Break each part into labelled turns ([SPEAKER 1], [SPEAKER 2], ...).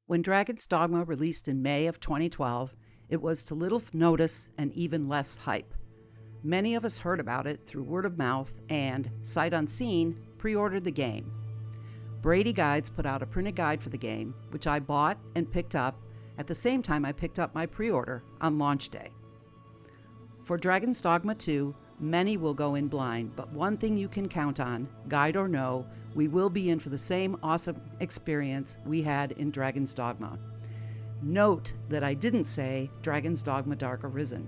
[SPEAKER 1] When Dragon's Dogma released in May of 2012, it was to little notice and even less hype. Many of us heard about it through word of mouth and, sight unseen, pre-ordered the game. Brady Guides put out a printed guide for the game, which I bought and picked up at the same time I picked up my pre-order on launch day. For Dragon's Dogma 2, many will go in blind, but one thing you can count on, guide or no, we will be in for the same awesome experience we had in Dragon's Dogma. Note that I didn't say Dragon's Dogma Dark Arisen.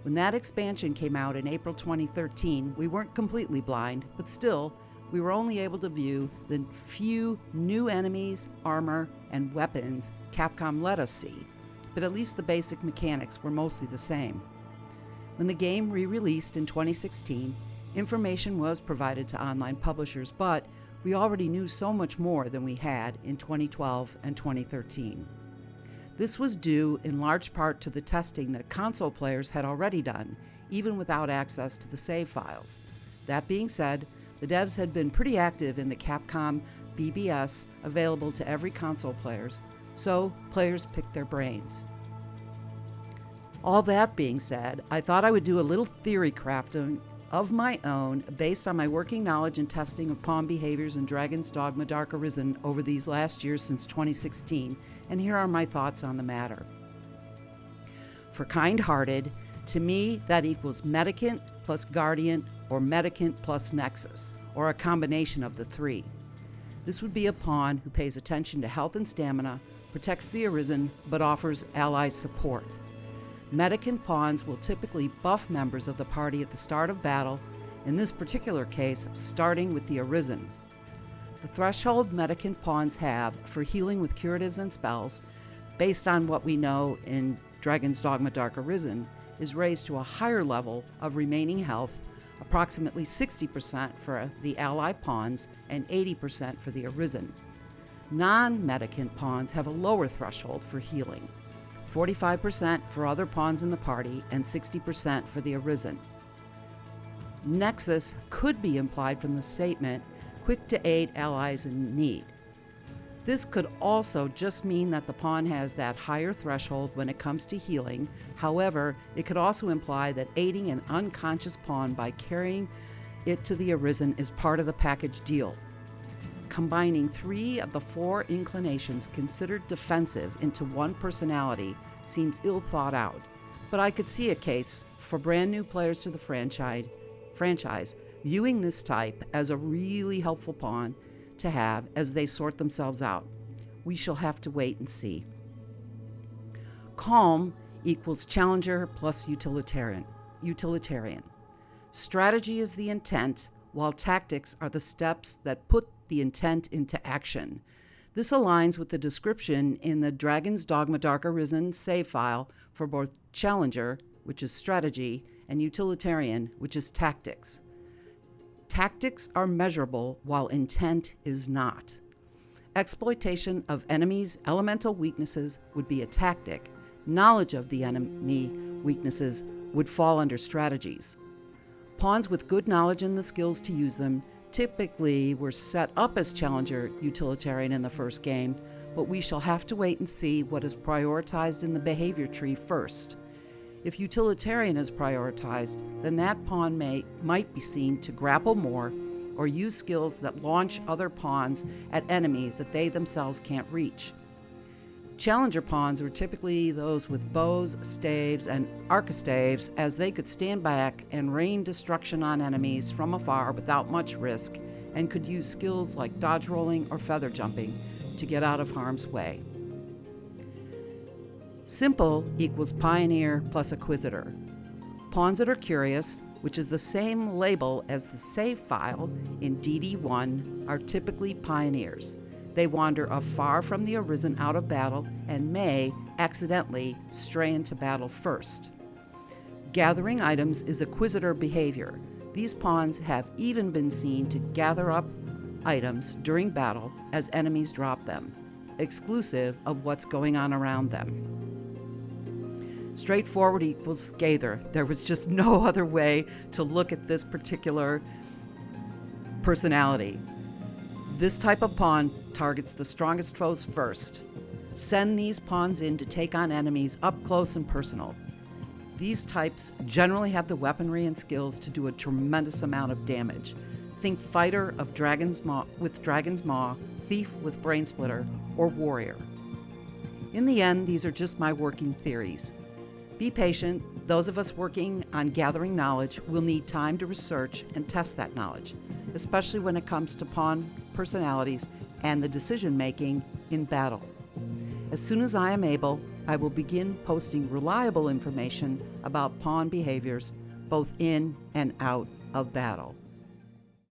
[SPEAKER 1] When that expansion came out in April 2013, we weren't completely blind, but still, we were only able to view the few new enemies, armor, and weapons Capcom let us see, but at least the basic mechanics were mostly the same. When the game re-released in 2016, information was provided to online publishers, but we already knew so much more than we had in 2012 and 2013. This was due in large part to the testing that console players had already done, even without access to the save files. That being said, the devs had been pretty active in the Capcom BBS available to every console players, so players picked their brains. All that being said, I thought I would do a little theory crafting of my own based on my working knowledge and testing of pawn behaviors in Dragon's Dogma Dark Arisen over these last years since 2016, and here are my thoughts on the matter. For Kindhearted, to me that equals Medicant plus Guardian or Medicant plus Nexus, or a combination of the three. This would be a pawn who pays attention to health and stamina, protects the Arisen, but offers allies support. Medicant pawns will typically buff members of the party at the start of battle, in this particular case, starting with the Arisen. The threshold Medicant pawns have for healing with curatives and spells, based on what we know in Dragon's Dogma Dark Arisen, is raised to a higher level of remaining health, approximately 60% for the ally pawns and 80% for the Arisen. Non-Medicant pawns have a lower threshold for healing, 45% for other pawns in the party, and 60% for the Arisen. Nexus could be implied from the statement, quick to aid allies in need. This could also just mean that the pawn has that higher threshold when it comes to healing. However, it could also imply that aiding an unconscious pawn by carrying it to the Arisen is part of the package deal. Combining 3 of the 4 inclinations considered defensive into one personality seems ill thought out, but I could see a case for brand new players to the franchise viewing this type as a really helpful pawn to have as they sort themselves out. We shall have to wait and see. Calm equals challenger plus utilitarian. Strategy is the intent, while tactics are the steps that put the intent into action. This aligns with the description in the Dragon's Dogma Dark Arisen save file for both challenger, which is strategy, and utilitarian, which is tactics. Tactics are measurable while intent is not. Exploitation of enemies' elemental weaknesses would be a tactic. Knowledge of the enemy weaknesses would fall under strategies. Pawns with good knowledge and the skills to use them typically were set up as challenger utilitarian in the first game, but we shall have to wait and see what is prioritized in the behavior tree first. If utilitarian is prioritized, then that pawn might be seen to grapple more or use skills that launch other pawns at enemies that they themselves can't reach. Challenger pawns were typically those with bows, staves, and archistaves, as they could stand back and rain destruction on enemies from afar without much risk, and could use skills like dodge rolling or feather jumping to get out of harm's way. Simple equals pioneer plus acquisitor. Pawns that are curious, which is the same label as the save file in DD1, are typically pioneers. They wander afar from the Arisen out of battle and may accidentally stray into battle first. Gathering items is acquisitor behavior. These pawns have even been seen to gather up items during battle as enemies drop them, exclusive of what's going on around them. Straightforward equals scather. There was just no other way to look at this particular personality. This type of pawn targets the strongest foes first. Send these pawns in to take on enemies up close and personal. These types generally have the weaponry and skills to do a tremendous amount of damage. Think fighter of Dragon's Maw, thief with Brain Splitter, or warrior. In the end, these are just my working theories. Be patient. Those of us working on gathering knowledge will need time to research and test that knowledge, especially when it comes to pawn personalities and the decision making in battle. As soon as I am able, I will begin posting reliable information about pawn behaviors both in and out of battle.